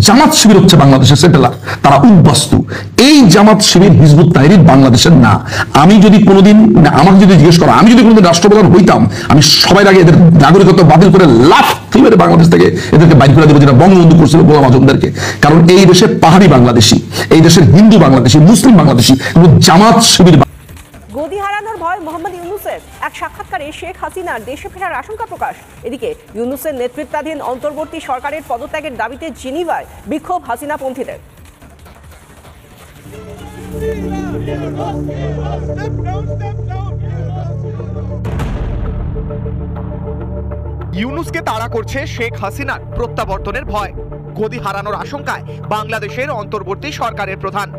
জামাত শিবির হচ্ছে বাংলাদেশের সেটেলার, তারা উদ্বাস্তু। এই জামাত শিবির হিজবুত তাহরির বাংলাদেশের না। আমি যদি কোনোদিন, আমাকে যদি জিজ্ঞেস করো, আমি যদি কোনোদিন রাষ্ট্রপ্রধান হইতাম, আমি সবার আগে এদের নাগরিকত্ব বাতিল করে লাফ মেরে বাংলাদেশ থেকে এদেরকে বাইর করে দেবো, যেটা বঙ্গবন্ধু করছিল গোলাম আজমদেরকে। কারণ এই দেশে পাহাড়ি বাংলাদেশি, এই দেশের হিন্দু বাংলাদেশি, মুসলিম বাংলাদেশি এবং জামাত শিবির। গদি হারানোর ভয় মোহাম্মদ ইউনূসের, এক সাক্ষাৎকারে শেখ হাসিনার দেশে ফেরার আশঙ্কা প্রকাশ। এদিকে ইউনূসের নেতৃত্বাধীন অন্তর্বর্তী সরকারের পদত্যাগের দাবিতে জেনিভায় বিক্ষোভ হাসিনাপন্থীদের। ইউনূসকে তাড়া করছে শেখ হাসিনার প্রত্যাবর্তনের ভয়। গদি হারানোর আশঙ্কায় বাংলাদেশের অন্তর্বর্তী সরকারের প্রধান।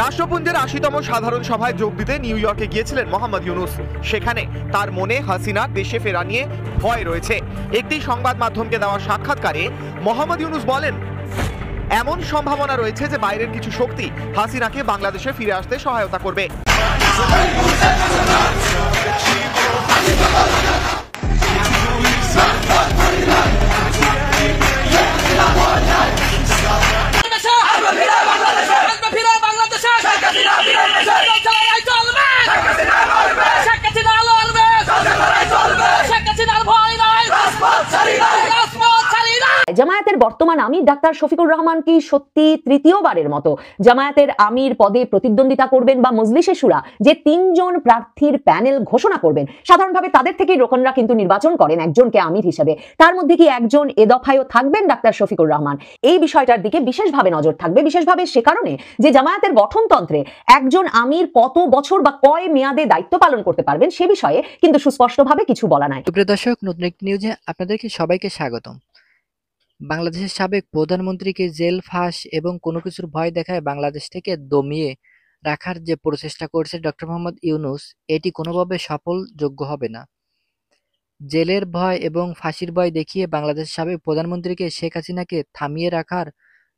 রাষ্ট্রপুঞ্জের ৮০তম সাধারণ সভায় যোগ দিতে নিউ ইয়র্কে গিয়েছিলেন মোহাম্মদ ইউনূস। সেখানে তার মনে হাসিনার দেশে ফেরা নিয়ে ভয় রয়েছে। একটি সংবাদ মাধ্যমকে দেওয়া সাক্ষাৎকারে মোহাম্মদ ইউনূস বলেন, এমন সম্ভাবনা রয়েছে যে বাইরের কিছু শক্তি হাসিনাকে বাংলাদেশে ফিরে আসতে সহায়তা করবে। জামায়াতের বর্তমান আমির ডাক্তার শফিকুর রহমান কি সত্যি তৃতীয়বারের মতো জামায়াতের আমির পদে প্রতিদ্বন্দ্বিতা করবেন, বা মজলিসে শুরা যে ৩ জন প্রার্থীর প্যানেল ঘোষণা করবেন, সাধারণভাবে তাদের থেকেই রোকনরা কিন্তু নির্বাচন করেন একজনকে আমির হিসেবে, তার মধ্যে কি একজন এ দফায়ও থাকবেন ডাক্তার শফিকুর রহমান? এই বিষয়টার দিকে বিশেষভাবে নজর থাকবে, বিশেষভাবে সে কারণে যে জামায়াতের গঠনতন্ত্রে একজন আমির কত বছর বা কয় মেয়াদে দায়িত্ব পালন করতে পারবেন সে বিষয়ে কিন্তু সুস্পষ্টভাবে কিছু বলা নাই। প্রিয় দর্শক, নতুন একটি নিউজে আপনাদেরকে সবাইকে স্বাগতম। বাংলাদেশের সাবেক প্রধানমন্ত্রীকে জেল ফাঁস এবং কোনো কিছুর ভয় দেখায় বাংলাদেশ থেকে দমিয়ে রাখার যে প্রচেষ্টা করছে ডক্টর মোহাম্মদ ইউনূস, এটি কোনোভাবে সফলযোগ্য হবে না। জেলের ভয় এবং ফাঁসির ভয় দেখিয়ে বাংলাদেশের সাবেক প্রধানমন্ত্রীকে শেখ হাসিনাকে থামিয়ে রাখার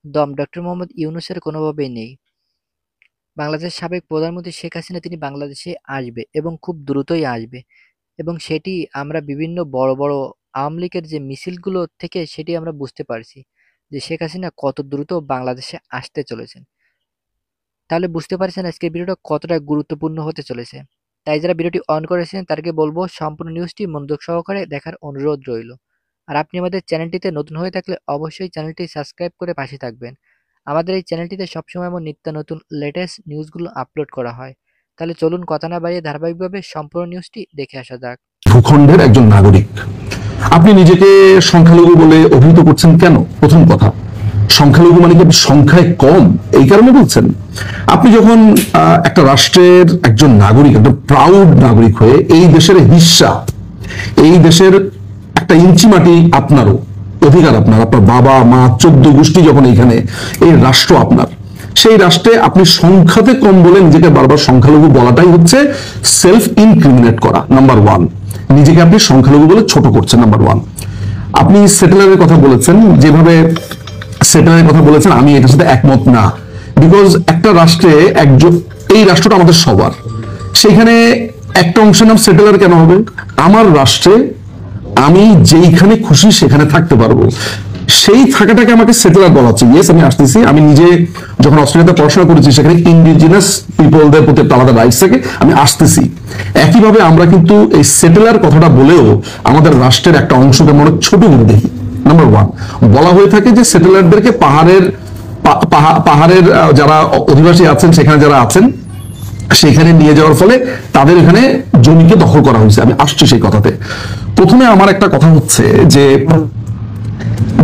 দম ডক্টর মোহাম্মদ ইউনূসের কোনোভাবেই নেই। বাংলাদেশের সাবেক প্রধানমন্ত্রী শেখ হাসিনা তিনি বাংলাদেশে আসবে এবং খুব দ্রুতই আসবে, এবং সেটি আমরা বিভিন্ন বড় বড় আওয়ামী লীগের যে মিছিলগুলো থেকে সেটি আমরা বুঝতে পারছি যে শেখ হাসিনা কত দ্রুত বাংলাদেশে আসতে চলেছেন। তাহলে বুঝতে পারছেন আজকের ভিডিওটা কতটা গুরুত্বপূর্ণ হতে চলেছে। তাই যারা ভিডিওটি অন করেছেন তাদেরকে বলবো সম্পূর্ণ নিউজটি মনোযোগ সহকারে দেখার অনুরোধ রইল। আর আপনি আমাদের চ্যানেলটিতে নতুন হয়ে থাকলে অবশ্যই চ্যানেলটি সাবস্ক্রাইব করে পাশে থাকবেন। আমাদের এই চ্যানেলটিতে সবসময় এমন নিত্য নতুন লেটেস্ট নিউজগুলো আপলোড করা হয়। তাহলে চলুন কথা না বাড়িয়ে ধারাবাহিকভাবে সম্পূর্ণ নিউজটি দেখে আসা যাক। ভূখণ্ডের একজন নাগরিক, আপনি নিজেকে সংখ্যালঘু বলে অভিহিত করছেন কেন? প্রথম কথা, সংখ্যালঘু মানে কি সংখ্যায় কম এই কারণে বলছেন? আপনি যখন একটা রাষ্ট্রের একজন নাগরিক, একটা প্রাউড নাগরিক হয়ে এই দেশের হিস্সা, এই দেশের একটা ইঞ্চি মাটি আপনারও অধিকার, আপনার বাবা মা 14 গোষ্ঠী যখন এইখানে, এই রাষ্ট্র আপনার, সেই রাষ্ট্রে আপনি সংখ্যাতে কম বলে নিজেকে বারবার সংখ্যালঘু বলাটাই হচ্ছে সেলফ ইনক্রিমিনেট করা। নাম্বার 1, নিজেকে আপনি সংখ্যালঘু বলে ছোট করছেন। নাম্বার 1, আপনি সেটেলারের কথা বলেছেন, যেভাবে সেটেলারের কথা বলেছেন আমি এটার সাথে একমত না। বিকজ একটা রাষ্ট্রে একজন, এই রাষ্ট্রটা আমাদের সবার, সেখানে একটা অংশের নাম সেটেলার কেন হবে? আমার রাষ্ট্রে আমি যেইখানে খুশি সেখানে থাকতে পারবো, সেই থাকাটাকে আমাকে সেটেলার বলা হচ্ছে। ইয়েস, আমি আসতেছি, আমি নিজে যখন অস্ট্রেলিয়াতে পড়াশোনা করেছি সেখানে ইন্ডিজিনাস পিপলদের প্রতি একটা আলাদা রাইটস থেকে আমি আসতেছি। একইভাবে আমরা কিন্তু এই সেটেলার কথাটা বলেও আমাদের রাষ্ট্রের একটা অংশকে মনে ছোট করে দেখি। নাম্বার 1, বলা হয়ে থাকে যে সেটেলারদেরকে পাহাড়ের যারা অধিবাসী আছেন, সেখানে যারা আছেন, সেখানে নিয়ে যাওয়ার ফলে তাদের এখানে জমিকে দখল করা হয়েছে। আমি আসছি সেই কথাতে। প্রথমে আমার একটা কথা হচ্ছে যে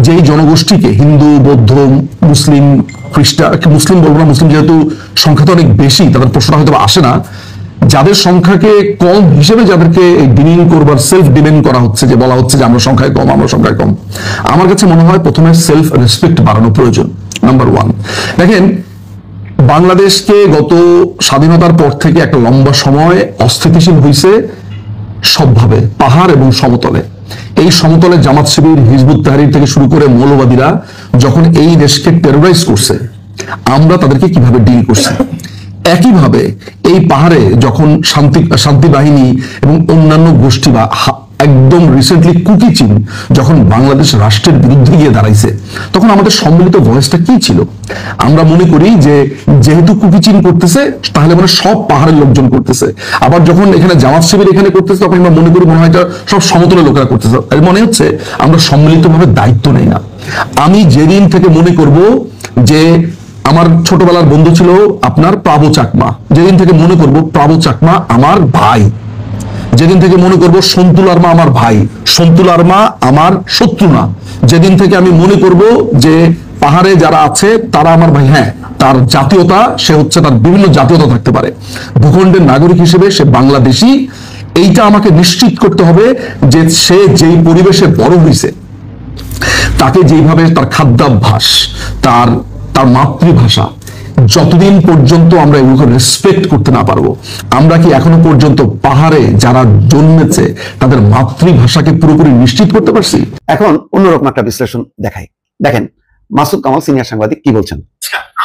যেই জনগোষ্ঠীকে হিন্দু, বৌদ্ধ, মুসলিম, খ্রিস্টান, মুসলিম বলবো না, মুসলিম যেহেতু সংখ্যা তো অনেক বেশি, তাদের প্রশ্নটা হয়তো আসে না, যাদের সংখ্যাকে কম হিসেবে যাদেরকে ডিমিন করবার, সেলফ ডিমেন করা হচ্ছে, যে বলা হচ্ছে যে আমরা সংখ্যায় কম, আমরা সংখ্যায় কম, আমার কাছে মনে হয় প্রথমে সেলফ রেসপেক্ট বাড়ানো প্রয়োজন। নাম্বার 1, দেখেন বাংলাদেশকে গত স্বাধীনতার পর থেকে একটা লম্বা সময় অস্থিতিশীল হয়েছে সবভাবে, পাহাড় এবং সমতলে। এই সমতলে জামাত শিবির, হিজবুত তাহরির থেকে শুরু করে মৌলবাদীরা যখন এই দেশকে টেরোরাইজ করছে, আমরা তাদেরকে কিভাবে ডিল করছি। একইভাবে এই পাহাড়ে যখন শান্তি বাহিনী এবং অন্যান্য গোষ্ঠী বা একদম রিসেন্টলি কুকি চীন যখন বাংলাদেশ রাষ্ট্রের বিরুদ্ধে গিয়ে দাঁড়াইছে, তখন আমাদের সম্মিলিত ভয়েসটা কি ছিল? আমরা মনে করি যে যেহেতু কুকি চীন করতেছে তাহলে মানে সব পাহাড়ের লোকজন করতেছে, আবার যখন এখানে জামাত শিবির এখানে করতেছে তখন আমরা মনে করি মনে হয় এটা সব সমতলের লোকেরা করতেছে। এর মনে হচ্ছে আমরা সম্মিলিতভাবে দায়িত্ব নেই না। আমি যেদিন থেকে মনে করব যে আমার ছোটবেলার বন্ধু ছিল আপনার প্রাবো চাকমা, যেদিন থেকে মনে করব প্রাবো চাকমা আমার ভাই, যেদিন থেকে মনে করব সন্তুল আরমা আমার ভাই, সন্তুল আরমা আমার শত্রু না, যেদিন থেকে আমি মনে করব যে পাহাড়ে যারা আছে তারা আমার ভাই, হ্যাঁ তার জাতীয়তা সে হচ্ছে, তার বিভিন্ন জাতীয়তা থাকতে পারে, ভূখণ্ডের নাগরিক হিসেবে সে বাংলাদেশী, এইটা আমাকে নিশ্চিত করতে হবে যে সে যেই পরিবেশে বড় হয়েছে, তাকে যেইভাবে তার খাদ্যাভ্যাস, তার তার মাতৃভাষা, যতদিন পর্যন্ত আমরা এগুলোকে রেসপেক্ট করতে না পারবো, আমরা কি এখনো পর্যন্ত পাহাড়ে যারা জন্মেছে তাদের মাতৃভাষাকে পুরোপুরি নিশ্চিত করতে পারছি? এখন অন্যরকম একটা বিশ্লেষণ দেখাই। দেখেন মাসুদ কামাল সিনিয়র সাংবাদিক কি বলছেন।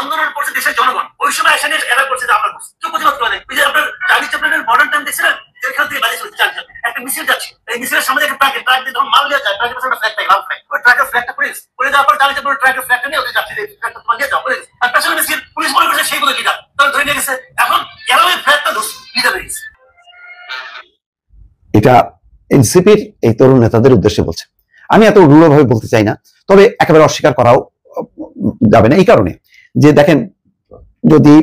আন্দোলন করছে দেশের জনগণ, ওই সময় এসে এরা করছে যে আমরা করছি, কেউ প্রতিবাদ করে নাই। ওই যে আপনার চার্লি চ্যাপলিনের মডার্ন টাইম দেখছিলেন, যেখান থেকে বাড়ি চলছে চার্লি চ্যাপলিন, একটা মিছিল যাচ্ছে, এই মিছিলের সামনে একটা ট্রাক দিয়ে যখন মাল দেওয়া যায়, ট্রাকের পাশে একটা ফ্ল্যাগ থাকে, লাল ফ্ল্যাগ, ওই ট্রাকের ফ্ল্যাগটা করে দেওয়ার পর চার্লি চ্যাপলিন ট্রাকের ফ্ল্যাগটা নিয়ে ওদের যাচ্ছে, ফ্ল্যাগটা তোমার নিয়ে যাও করে দিচ্ছে। আর পেছনে মিছিল, পুলিশ মনে করছে সেইগুলো লিডার, তারা ধরে নিয়ে গেছে। এখন এরা ওই ফ্ল্যাগটা লিডার হয়ে গেছে। এটা এনসিপির এই তরুণ নেতাদের উদ্দেশ্যে বলছে। আমি এত রূঢ়ভাবে বলতে চাই না, তবে একেবারে অস্বীকার করাও যাবে না এই কারণে যে দেখেন, যদি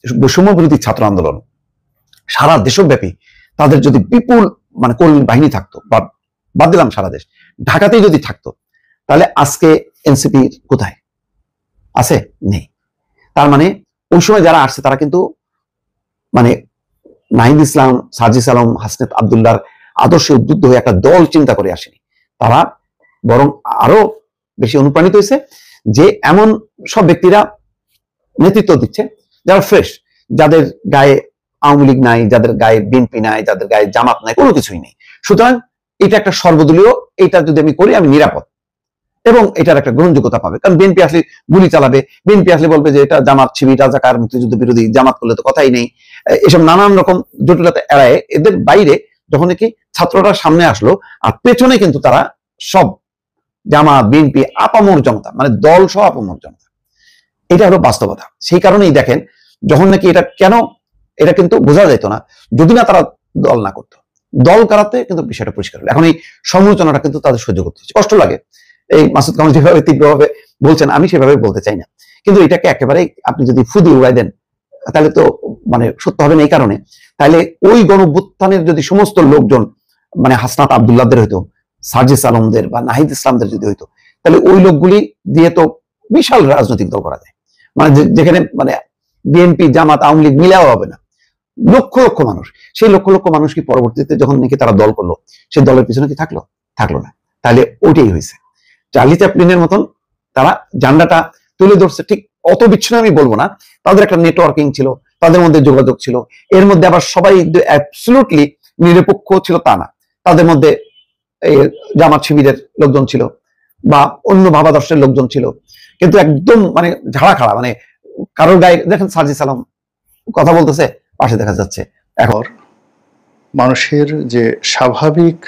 বৈষম্য বিরোধী ছাত্র আন্দোলন সারা দেশব্যাপী তাদের যদি বিপুল মানে কর্মী বাহিনী থাকতো, বা বাদ দিলাম সারা দেশ, ঢাকাতেই যদি থাকতো, তাহলে আজকে এনসিপি কোথায় আছে? নেই। তার মানে ওই সময় যারা আসছে তারা কিন্তু মানে নাহিদ ইসলাম, সাজিস আলম, হাসনাত আব্দুল্লাহর আদর্শে উদ্বুদ্ধ হয়ে একটা দল চিন্তা করে আসেনি, তারা বরং আরো বেশি অনুপ্রাণিত হয়েছে যে এমন সব ব্যক্তিরা নেতৃত্ব দিচ্ছে যারা ফ্রেশ, যাদের গায়ে আওয়ামী লীগ নাই, যাদের গায়ে বিএনপি নাই, যাদের গায়ে জামাত নাই, কোনো কিছুই নেই। সুতরাং এটা একটা সর্বদলীয়, এটা যদি আমি করি আমি নিরাপদ এবং এটার একটা গ্রহণযোগ্যতা পাবে। কারণ বিএনপি আসলে গুলি চালাবে, বিএনপি আসলে বলবে যে এটা জামাত শিবির, রাজাকার, মুক্তিযুদ্ধ বিরোধী, জামাত করলে তো কথাই নেই, এসব নানান রকম জটিলতা এড়ায় এদের বাইরে যখন নাকি ছাত্ররা সামনে আসলো, আর পেছনে কিন্তু তারা সব জামাত, বিএনপি, আপামর জনতা, মানে দল সহ আপামর জনতা, এটা হলো বাস্তবতা। সেই কারণেই দেখেন যখন নাকি এটা কেন, এটা কিন্তু বোঝা যেত না যদি না তারা দল না করতো। দল করাতে কিন্তু বিষয়টা পরিষ্কার হলো। এখন এই সমালোচনাটা কিন্তু তাদের সহ্য করতে হচ্ছে, কষ্ট লাগে। এই মাসুদ কামাল যেভাবে তীব্রভাবে বলছেন আমি সেভাবে বলতে চাই না, কিন্তু এটাকে একেবারে আপনি যদি ফুদি উড়াই দেন তাহলে তো মানে সত্য হবে না। এই কারণে তাহলে ওই গণঅভ্যুত্থানের যদি সমস্ত লোকজন মানে হাসনাত আব্দুল্লাহদের হইতো, সার্জিস আলমদের বা নাহিদ ইসলামদের যদি হইতো, তাহলে ওই লোকগুলি দিয়ে তো বিশাল রাজনৈতিক দল করা যায়, মানে যেখানে মানে বিএনপি, জামাত, আওয়ামী লীগ মিলাও হবে না, লক্ষ লক্ষ মানুষ। সেই লক্ষ লক্ষ মানুষ কি পরবর্তীতে যখন নাকি তারা দল করলো, সেই দলের পিছনে কি থাকলো? থাকলো না। তাহলে ওইটাই হয়েছে। চার্লি চ্যাপলিনের মতন তারা জান্ডাটা তুলে ধরছে, ঠিক অত বিচ্ছিন্ন আমি বলবো না, তাদের একটা নেটওয়ার্কিং ছিল, তাদের মধ্যে যোগাযোগ ছিল, এর মধ্যে আবার সবাই অ্যাবসলিউটলি নিরপেক্ষ ছিল তা না, তাদের মধ্যে জামাত শিবিরের লোকজন ছিল বা অন্য ভাবাদর্শের লোকজন ছিল, কিন্তু একদম মানে ঝাড়া খাড়া, মানে কারোর গায়ে দেখেন সার্জিস আলম কথা বলতেছে, পাশে দেখা যাচ্ছে এখন মানুষের যে স্বাভাবিক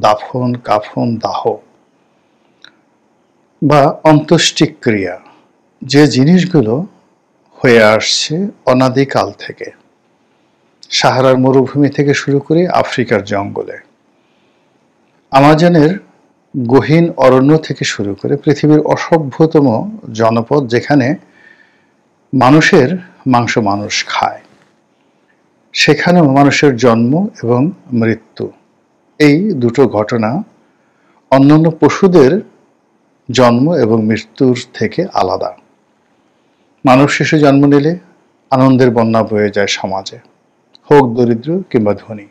দাফন কাফন দাহ বা অন্ত্যেষ্টিক ক্রিয়া, যে জিনিসগুলো হয়ে আসছে অনাদিকাল থেকে, সাহারার মরুভূমি থেকে শুরু করে আফ্রিকার জঙ্গলে, আমাজনের গহীন অরণ্য থেকে শুরু করে পৃথিবীর অসভ্যতম জনপদ যেখানে মানুষের মাংস মানুষ খায়, সেখানেও মানুষের জন্ম এবং মৃত্যু, এই দুটো ঘটনা অন্যান্য পশুদের জন্ম এবং মৃত্যুর থেকে আলাদা। মানব শিশু জন্ম নিলে আনন্দের বন্যা বয়ে যায় সমাজে, হোক দরিদ্র কিংবা ধনী।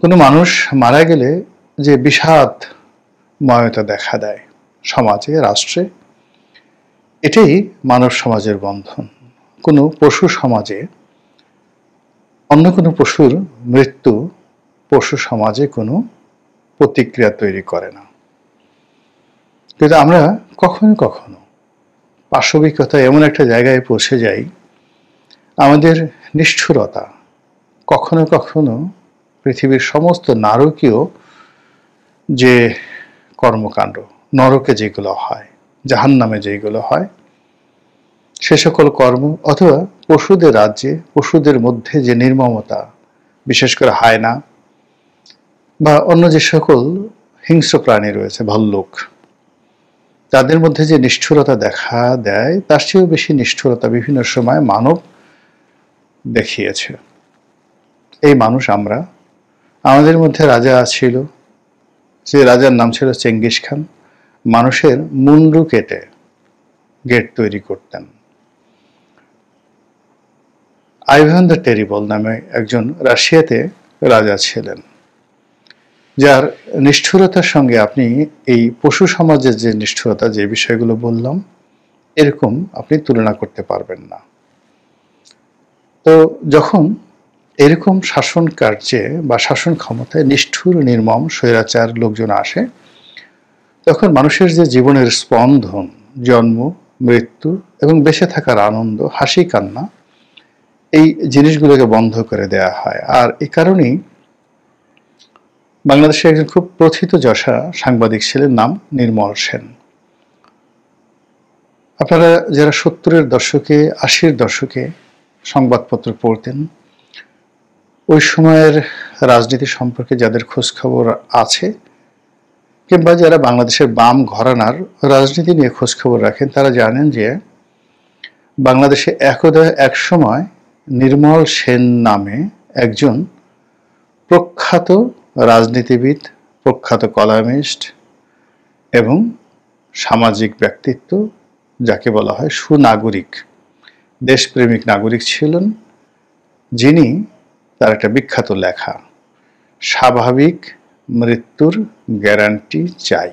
কোনো মানুষ মারা গেলে যে বিষাদময়তা দেখা দেয় সমাজে, রাষ্ট্রে, এটাই মানব সমাজের বন্ধন। কোনো পশু সমাজে অন্য কোনো পশুর মৃত্যু পশু সমাজে কোনো প্রতিক্রিয়া তৈরি করে না। কিন্তু আমরা কখনো কখনো পাশবিকতা এমন একটা জায়গায় পৌঁছে যাই, আমাদের নিষ্ঠুরতা কখনো কখনো পৃথিবীর সমস্ত নারকীয় যে কর্মকাণ্ড, নরকে যেগুলো হয়, জাহান্নামে যেগুলো হয়, সে সকল কর্ম, অথবা পশুদের রাজ্যে পশুদের মধ্যে যে নির্মমতা, বিশেষ করে হায়না বা অন্য যে সকল হিংস্র প্রাণী রয়েছে, ভাল্লুক, তাদের মধ্যে যে নিষ্ঠুরতা দেখা দেয়, তার চেয়েও বেশি নিষ্ঠুরতা বিভিন্ন সময় মানব দেখিয়েছে। এই মানুষ আমরা। আমাদের মধ্যে রাজা ছিল, যে রাজার নাম ছিল চেঙ্গিস খান। মানুষের মুন্ডু কেটে গেট তৈরি করতেন। আইভান দ্য টেরিবল নামে একজন রাশিয়াতে রাজা ছিলেন, যার নিষ্ঠুরতার সঙ্গে আপনি এই পশু সমাজের যে নিষ্ঠুরতা, যে বিষয়গুলো বললাম, এরকম আপনি তুলনা করতে পারবেন না। তো যখন এরকম শাসন কার্যে বা শাসন ক্ষমতায় নিষ্ঠুর নির্মম স্বৈরাচার লোকজন আসে, তখন মানুষের যে জীবনের স্পন্দন, জন্ম, মৃত্যু এবং বেঁচে থাকার আনন্দ, হাসি কান্না, এই জিনিসগুলোকে বন্ধ করে দেয়া হয়। আর এই কারণেই বাংলাদেশে একজন খুব প্রথিতযশা সাংবাদিক ছিলেন, নাম নির্মল সেন। আপনারা যারা 70-এর দশকে, 80-এর দশকে সংবাদপত্র পড়তেন, ওই সময়ের রাজনীতি সম্পর্কে যাদের খোঁজখবর আছে, কিংবা যারা বাংলাদেশের বাম ঘরানার রাজনীতি নিয়ে খোঁজখবর রাখেন, তারা জানেন যে বাংলাদেশে এক সময় নির্মল সেন নামে একজন প্রখ্যাত রাজনীতিবিদ, প্রখ্যাত কলামিস্ট এবং সামাজিক ব্যক্তিত্ব, যাকে বলা হয় সুনাগরিক, দেশপ্রেমিক নাগরিক ছিলেন, যিনি তার একটা বিখ্যাত লেখা স্বাভাবিক মৃত্যুর গ্যারান্টি চাই,